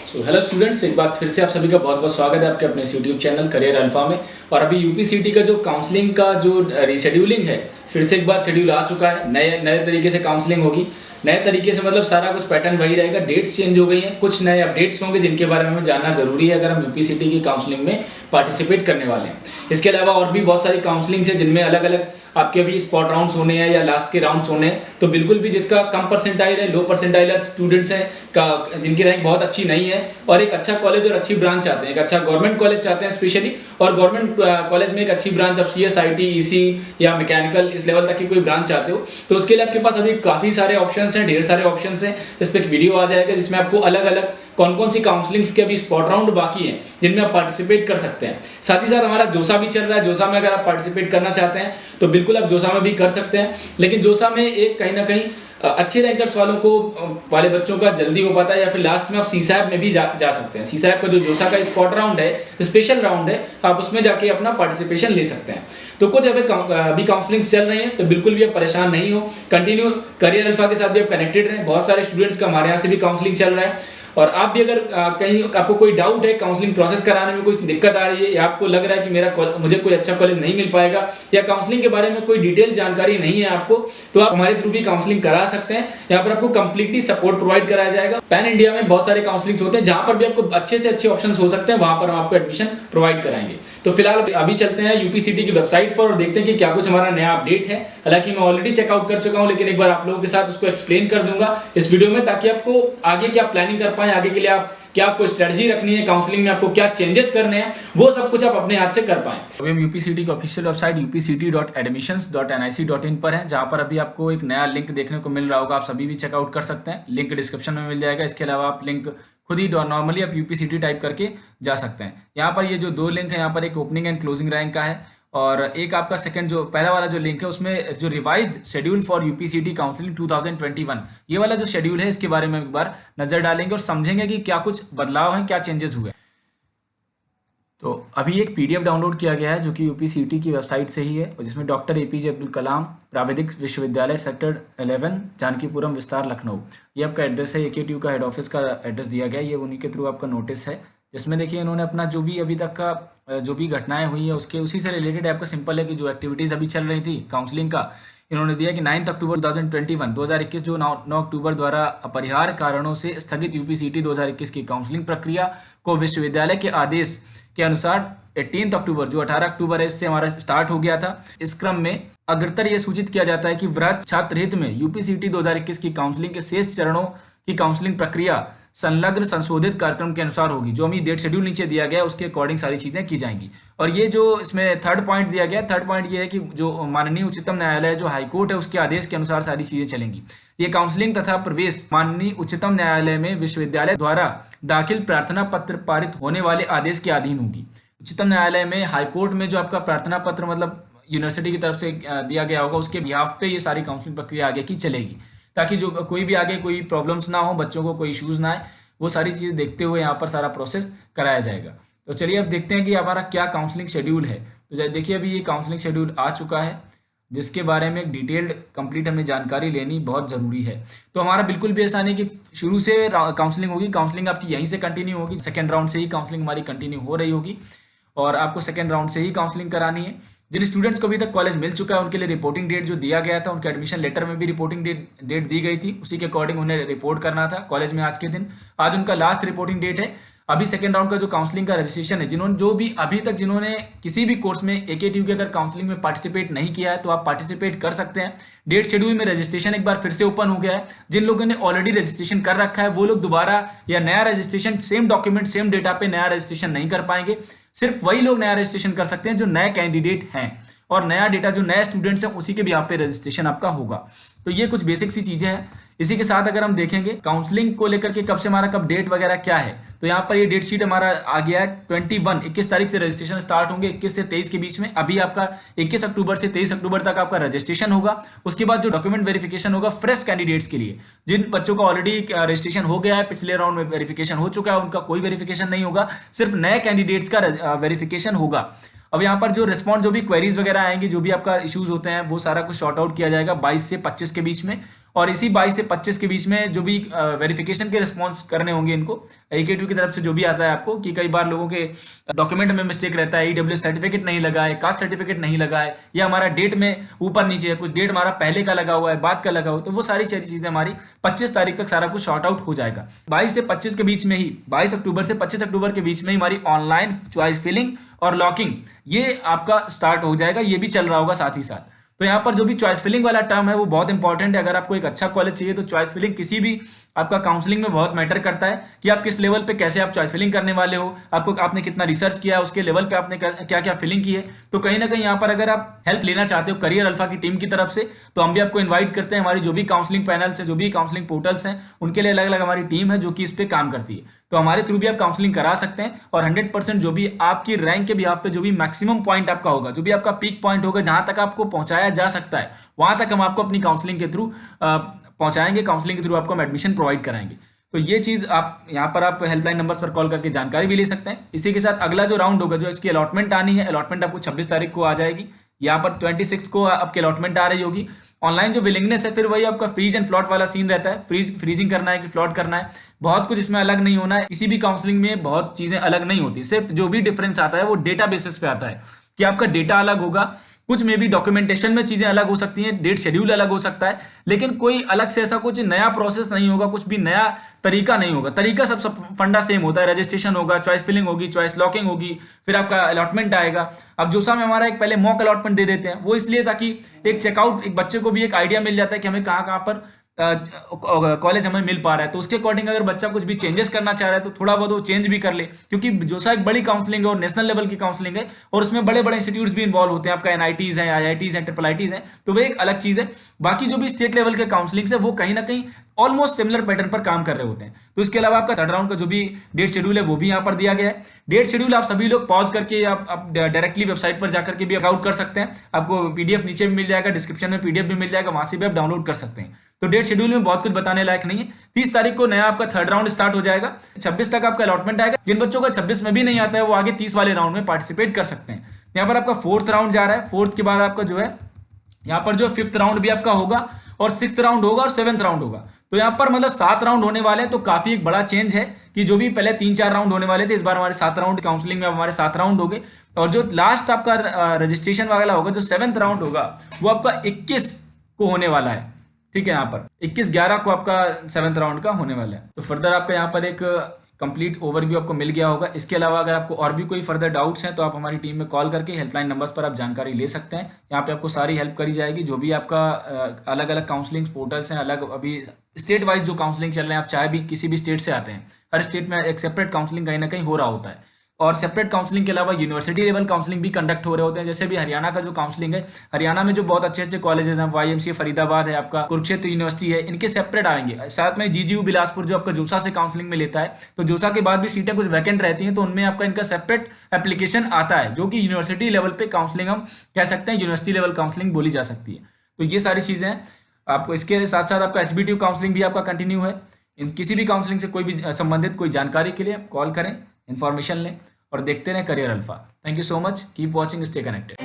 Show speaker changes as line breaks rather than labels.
Hello students, एक बार फिर से आप सभी का बहुत बहुत स्वागत है आपके अपने इस यूट्यूब चैनल करियर अल्फा में। और अभी यूपीसीटी का जो काउंसलिंग का जो रीशेड्यूलिंग है, फिर से एक बार शेड्यूल आ चुका है। नए नए तरीके से काउंसलिंग होगी। नए तरीके से मतलब सारा कुछ पैटर्न वही रहेगा, डेट्स चेंज हो गई हैं, कुछ नए अपडेट्स होंगे जिनके बारे में हमें जानना जरूरी है अगर हम यूपीसीटी की काउंसलिंग में पार्टिसिपेट करने वाले हैं। इसके अलावा और भी बहुत सारी काउंसलिंग है जिनमें अलग अलग आपके अभी स्पॉट राउंड्स होने हैं या लास्ट के राउंड्स होने हैं। तो बिल्कुल भी जिसका कम परसेंटाइल है, लो परसेंटाइलर स्टूडेंट्स हैं का जिनकी रैंक बहुत अच्छी नहीं है और एक अच्छा कॉलेज और अच्छी ब्रांच चाहते हैं, एक अच्छा गवर्नमेंट कॉलेज चाहते हैं स्पेशली, और गवर्नमेंट कॉलेज में एक अच्छी ब्रांच आप सीएस, आईटी, ईसी या मैकेनिकल इस लेवल तक की कोई ब्रांच चाहते हो तो उसके लिए आपके पास अभी काफी सारे ऑप्शंस हैं, ढेर सारे ऑप्शंस हैं। इस पर एक वीडियो आ जाएगा जिसमें आपको अलग अलग कौन कौन सी काउंसलिंग्स के अभी स्पॉट राउंड बाकी हैं जिनमें आप पार्टिसिपेट कर सकते हैं। साथ ही साथ हमारा जोसा भी चल रहा है। जोसा में अगर आप पार्टिसिपेट करना चाहते हैं तो बिल्कुल आप जोसा में भी कर सकते हैं, लेकिन जोसा में एक कहीं ना कहीं अच्छे रैंकर्स वाले बच्चों का जल्दी हो पाता है, या फिर लास्ट में आप सीसैप में भी जा सकते हैं। सीसैप का जो जोसा का स्पॉट राउंड है, स्पेशल राउंड है, आप उसमें जाके अपना पार्टिसिपेशन ले सकते हैं। तो कुछ अभी काउंसलिंग चल रही है, तो बिल्कुल भी आप परेशान नहीं हो। कंटिन्यू करियर अल्फा के साथ भी आप कनेक्टेड रहें। बहुत सारे स्टूडेंट्स का हमारे यहाँ से भी काउंसलिंग चल रहा है। और आप भी अगर कहीं आपको कोई डाउट है, काउंसलिंग प्रोसेस कराने में कोई दिक्कत आ रही है, या आपको लग रहा है कि मुझे कोई अच्छा कॉलेज नहीं मिल पाएगा, या काउंसलिंग के बारे में कोई डिटेल जानकारी नहीं है आपको, तो आप हमारे थ्रू भी काउंसलिंग करा सकते हैं। यहाँ पर आपको कंप्लीटली सपोर्ट प्रोवाइड कराया जाएगा। पैन इंडिया में बहुत सारे काउंसलिंग होते हैं जहां पर भी आपको अच्छे से अच्छे ऑप्शन हो सकते हैं, वहां पर हम आपको एडमिशन प्रोवाइड कराएंगे। तो फिलहाल अभी चलते हैं यूपीसीटी की वेबसाइट पर और देखते हैं कि क्या कुछ हमारा नया अपडेट है। हालांकि मैं ऑलरेडी चेकआउट कर चुका हूं, लेकिन एक बार आप लोगों के साथ उसको एक्सप्लेन कर दूंगा इस वीडियो में, ताकि आपको आगे क्या प्लानिंग कर पाए, आगे के लिए आप क्या आपको स्ट्रेटजी रखनी है, काउंसलिंग में आपको क्या चेंजेस करने हैं, वो सब कुछ आप अपने हाथ से कर पाएं। अभी हम यूपीसीटी की ऑफिशियल वेबसाइट upct.admissions.nic.in पर है, जहां पर अभी आपको एक नया लिंक देखने को मिल रहा होगा। आप सभी भी चेकआउट कर सकते हैं, लिंक डिस्क्रिप्शन में मिल जाएगा। इसके अलावा आप लिंक खुद ही नॉर्मली आप यूपीसीटी टाइप करके जा सकते हैं। यहाँ पर ये जो दो लिंक है, यहाँ पर एक ओपनिंग एंड क्लोजिंग रैंक का है, और एक आपका सेकंड जो पहला वाला जो लिंक है उसमें जो रिवाइज्ड शेड्यूल फॉर यूपीसीटी काउंसलिंग 2021, ये वाला जो शेड्यूल है इसके बारे में एक बार नजर डालेंगे और समझेंगे कि क्या कुछ बदलाव है, क्या चेंजेस हुए। तो अभी एक पीडीएफ डाउनलोड किया गया है जो कि यूपीसीटी की वेबसाइट से ही है, और जिसमें डॉक्टर एपीजे अब्दुल कलाम प्राविधिक विश्वविद्यालय सेक्टर 11 जानकीपुरम विस्तार लखनऊ, ये आपका एड्रेस है। एकेटीयू का हेड ऑफिस का एड्रेस दिया गया है, ये उन्हीं के थ्रू आपका नोटिस है, जिसमें देखिए इन्होंने अपना जो भी अभी तक का जो भी घटनाएं हुई है उसके उसी से रिलेटेड आपका सिंपल है कि जो एक्टिविटीज़ अभी चल रही थी काउंसलिंग का, इन्होंने दिया कि 9 अक्टूबर 2021 जो 9 अक्टूबर द्वारा अपरिहार्य कारणों से स्थगित यूपीसीटी 2021 की काउंसलिंग प्रक्रिया को विश्वविद्यालय के आदेश के अनुसार 18 अक्टूबर जो 18 अक्टूबर है इससे हमारा स्टार्ट हो गया था। इस क्रम में अग्रतर यह सूचित किया जाता है कि वृहत छात्र हित में यूपीसीटी 2021 की काउंसलिंग के शेष चरणों की काउंसलिंग प्रक्रिया संलग्न संशोधित कार्यक्रम के अनुसार होगी। जो हमें डेट शेड्यूल नीचे दिया गया है उसके अकॉर्डिंग सारी चीजें की जाएंगी। और ये जो इसमें थर्ड पॉइंट दिया गया, थर्ड पॉइंट ये है कि जो माननीय उच्चतम न्यायालय जो हाईकोर्ट है उसके आदेश के अनुसार सारी चीजें चलेंगी। ये काउंसलिंग तथा प्रवेश माननीय उच्चतम न्यायालय में विश्वविद्यालय द्वारा दाखिल प्रार्थना पत्र पारित होने वाले आदेश के अधीन होगी। उच्चतम न्यायालय में हाईकोर्ट में जो आपका प्रार्थना पत्र मतलब यूनिवर्सिटी की तरफ से दिया गया होगा उसके बिहाफ पे ये सारी काउंसलिंग प्रक्रिया आगे की चलेगी, ताकि जो कोई भी आगे कोई प्रॉब्लम्स ना हो, बच्चों को कोई इश्यूज ना आए, वो सारी चीज़ देखते हुए यहाँ पर सारा प्रोसेस कराया जाएगा। तो चलिए अब देखते हैं कि हमारा क्या काउंसलिंग शेड्यूल है। तो देखिए अभी ये काउंसलिंग शेड्यूल आ चुका है, जिसके बारे में एक डिटेल्ड कंप्लीट हमें जानकारी लेनी बहुत ज़रूरी है। तो हमारा बिल्कुल भी ऐसा नहीं कि शुरू से काउंसलिंग होगी, काउंसलिंग आपकी यहीं से कंटिन्यू होगी। सेकेंड राउंड से ही काउंसलिंग हमारी कंटिन्यू हो रही होगी और आपको सेकेंड राउंड से ही काउंसलिंग करानी है। जिन स्टूडेंट्स को अभी तक कॉलेज मिल चुका है उनके लिए रिपोर्टिंग डेट जो दिया गया था, उनके एडमिशन लेटर में भी रिपोर्टिंग डेट दी गई थी, उसी के अकॉर्डिंग उन्हें रिपोर्ट करना था कॉलेज में आज के दिन। आज उनका लास्ट रिपोर्टिंग डेट है। अभी सेकेंड राउंड का जो काउंसलिंग का रजिस्ट्रेशन है, जिन्होंने किसी भी कोर्स में एकेटीयू के अगर काउंसलिंग में पार्टिसिपेट नहीं किया है तो आप पार्टिसिपेट कर सकते हैं। डेट शेड्यूल में रजिस्ट्रेशन एक बार फिर से ओपन हो गया है। जिन लोगों ने ऑलरेडी रजिस्ट्रेशन कर रखा है वो लोग दोबारा या नया registration same document same data पे नया रजिस्ट्रेशन नहीं कर पाएंगे। सिर्फ वही लोग नया रजिस्ट्रेशन कर सकते हैं जो नए कैंडिडेट हैं, और नया डेटा जो नए स्टूडेंट्स हैं उसी के भी यहाँ पे रजिस्ट्रेशन आपका होगा। तो ये कुछ बेसिक सी चीजें हैं। इसी के साथ अगर हम देखेंगे काउंसलिंग को लेकर के कब से हमारा कब डेट वगैरह क्या है, तो यहाँ पर ये डेट शीट हमारा आ गया है 21 तारीख से रजिस्ट्रेशन स्टार्ट होंगे, 21 से 23 के बीच में। अभी आपका 21 अक्टूबर से 23 अक्टूबर तक आपका रजिस्ट्रेशन होगा। उसके बाद जो डॉक्यूमेंट वेरिफिकेशन होगा फ्रेश कैंडिडेट्स के लिए, जिन बच्चों का ऑलरेडी रजिस्ट्रेशन हो गया है, पिछले राउंड में वेरिफिकेशन हो चुका है, उनका कोई वेरिफिकेशन नहीं होगा, सिर्फ नए कैंडिडेट्स का वेरिफिकेशन होगा। अब यहाँ पर जो रिस्पॉन्स जो भी क्वेरीज वगैरह आएंगी, जो भी आपका इश्यूज होते हैं वो सारा कुछ शॉर्ट आउट किया जाएगा 22 से 25 के बीच में। और इसी 22 से 25 के बीच में जो भी वेरिफिकेशन के रिस्पॉन्स करने होंगे इनको AKTU की तरफ से, जो भी आता है आपको कि कई बार लोगों के डॉक्यूमेंट में मिस्टेक रहता है, EWS सर्टिफिकेट नहीं लगा है, कास्ट सर्टिफिकेट नहीं लगा है, या हमारा डेट में ऊपर नीचे है, कुछ डेट हमारा पहले का लगा हुआ है, बाद का लगा हुआ, तो वो सारी चीजें हमारी 25 तारीख तक सारा कुछ शॉर्ट आउट हो जाएगा। 22 से 25 के बीच में ही, 22 अक्टूबर से 25 अक्टूबर के बीच में ही हमारी ऑनलाइन चॉइस फिलिंग और लॉकिंग ये आपका स्टार्ट हो जाएगा, ये भी चल रहा होगा साथ ही साथ। तो यहाँ पर जो भी चॉइस फिलिंग वाला टर्म है वो बहुत इंपॉर्टेंट है। अगर आपको एक अच्छा कॉलेज चाहिए तो चॉइस फिलिंग किसी भी आपका काउंसलिंग में बहुत मैटर करता है कि आप किस लेवल पे कैसे आप चॉइस फिलिंग करने वाले हो, आपने कितना रिसर्च किया, उसके लेवल पे आपने क्या क्या फिलिंग की है। तो कहीं ना कहीं यहाँ पर अगर आप हेल्प लेना चाहते हो करियर अल्फा की टीम की तरफ से, तो हम भी आपको इन्वाइट करते हैं। हमारी जो भी काउंसलिंग पैनल्स है, जो भी काउंसलिंग पोर्टल्स हैं, उनके लिए अलग अलग हमारी टीम है जो कि इस पे काम करती है। तो हमारे थ्रू भी आप काउंसलिंग करा सकते हैं और 100% जो भी आपकी रैंक के बिहाफ पे जो भी मैक्सिमम पॉइंट आपका होगा, जो भी आपका पीक पॉइंट होगा, जहां तक आपको पहुंचाया जा सकता है वहां तक हम आपको अपनी काउंसलिंग के थ्रू पहुंचाएंगे, काउंसलिंग के थ्रू आपको हम एडमिशन प्रोवाइड कराएंगे। तो ये चीज आप यहाँ पर आप हेल्पलाइन नंबर्स पर कॉल करके जानकारी भी ले सकते हैं। इसी के साथ अगला जो राउंड होगा, जो इसकी अलॉटमेंट आनी है, अलॉटमेंट आपको 26 तारीख को आ जाएगी। यहाँ पर 26 को आपकी अलॉटमेंट आ रही होगी। ऑनलाइन जो विलिंगनेस है फिर वही आपका फ्रीज एंड फ्लॉट वाला सीन रहता है, फ्रीजिंग करना है कि फ्लॉट करना है, बहुत कुछ इसमें अलग नहीं होना है। किसी भी काउंसलिंग में बहुत चीजें अलग नहीं होती, सिर्फ जो भी डिफरेंस आता है वो डेटा बेसिस पे आता है कि आपका डेटा अलग होगा, कुछ में भी डॉक्यूमेंटेशन में चीजें अलग हो सकती हैं, डेट शेड्यूल अलग हो सकता है, लेकिन कोई अलग से ऐसा कुछ नया प्रोसेस नहीं होगा, कुछ भी नया तरीका नहीं होगा। तरीका सब फंडा सेम होता है। रजिस्ट्रेशन होगा, चॉइस फिलिंग होगी, चॉइस लॉकिंग होगी, फिर आपका अलॉटमेंट आएगा। अब जोसा में हमारा एक पहले मॉक अलॉटमेंट दे देते हैं, वो इसलिए ताकि एक चेकआउट, एक बच्चे को भी एक आइडिया मिल जाता है कि हमें कहाँ कहाँ पर कॉलेज हमें मिल पा रहा है। तो उसके अकॉर्डिंग अगर बच्चा कुछ भी चेंजेस करना चाह रहा है तो थोड़ा बहुत वो चेंज भी कर ले, क्योंकि जोसा एक बड़ी काउंसलिंग है और नेशनल लेवल की काउंसलिंग है और उसमें बड़े बड़े इंस्टीट्यूट्स भी इन्वॉल्व होते हैं। आपका NITs हैं, IITs हैं, IIITs हैं, तो वो एक अलग चीज है। बाकी जो भी स्टेट लेवल के काउंसलिंग है वो कहीं ना कहीं ऑलमोस्ट सिमिलर पैटर्न पर काम कर रहे होते हैं। तो इसके अलावा आपका थर्ड राउंड का जो भी डेट शेड्यूल है वो भी यहाँ पर दिया गया है। डेट शेड्यूल आप सभी लोग पॉज करके आप डायरेक्टली वेबसाइट पर जाकर के भी आउट कर सकते हैं। आपको PDF नीचे भी मिल जाएगा, डिस्क्रिप्शन में PDF भी मिल जाएगा, वहां से भी आप डाउनलोड कर सकते हैं। तो डेट शेड्यूल में बहुत कुछ बताने लायक नहीं है। 30 तारीख को नया आपका थर्ड राउंड स्टार्ट हो जाएगा, 26 तक आपका अलॉटमेंट आएगा। जिन बच्चों का 26 में भी नहीं आता है वो आगे 30 वाले राउंड में पार्टिसिपेट कर सकते हैं। यहाँ पर आपका फोर्थ राउंड जा रहा है। फोर्थ के बाद आपका जो है यहाँ पर जो फिफ्थ राउंड भी आपका होगा और सिक्स्थ राउंड होगा और सेवंथ राउंड होगा। तो यहाँ पर मतलब 7 राउंड होने वाले हैं। तो काफी एक बड़ा चेंज है कि जो भी पहले 3-4 राउंड होने वाले थे, इस बार हमारे 7 राउंड काउंसलिंग में हमारे 7 राउंड हो गए। और जो लास्ट आपका रजिस्ट्रेशन वगैरह होगा, जो 7th राउंड होगा वो आपका 21 को होने वाला है। ठीक है, यहाँ पर 21/11 को आपका 7th राउंड का होने वाला है। तो फर्दर आपका यहाँ पर एक कंप्लीट ओवरव्यू आपको मिल गया होगा। इसके अलावा अगर आपको और भी कोई फर्दर डाउट्स हैं तो आप हमारी टीम में कॉल करके हेल्पलाइन नंबर्स पर आप जानकारी ले सकते हैं। यहाँ पे आपको सारी हेल्प करी जाएगी। जो भी आपका अलग अलग काउंसलिंग पोर्टल्स हैं, अलग अभी स्टेट वाइज जो काउंसलिंग चल रहे हैं, आप चाहे भी किसी भी स्टेट से आते हैं, हर स्टेट में एक सेपरेट काउंसलिंग कहीं ना कहीं हो रहा होता है। और सेपरेट काउंसलिंग के अलावा यूनिवर्सिटी लेवल काउंसलिंग भी कंडक्ट हो रहे होते हैं। जैसे भी हरियाणा का जो काउंसलिंग है, हरियाणा में जो बहुत अच्छे अच्छे कॉलेजेस हैं, YMCA फरीदाबाद है, आपका कुरुक्षेत्र यूनिवर्सिटी है, इनके सेपरेट आएंगे। साथ में GGU बिलासपुर जो आपका जोसा से काउंसलिंग में लेता है, तो जोसा के बाद भी सीटें कुछ वैकेंट रहती हैं, तो उनमें आपका इनका सेपरेट एप्लीकेशन आता है, जो कि यूनिवर्सिटी लेवल पे काउंसलिंग हम कह सकते हैं, यूनिवर्सिटी लेवल काउंसलिंग बोली जा सकती है। तो ये सारी चीजें हैं। आपको इसके साथ साथ आपका HBTU काउंसलिंग भी आपका कंटिन्यू है। किसी भी काउंसलिंग से कोई भी संबंधित कोई जानकारी के लिए कॉल करें, इन्फॉर्मेशन लें और देखते रहें career alpha. Thank you so much, keep watching, stay connected.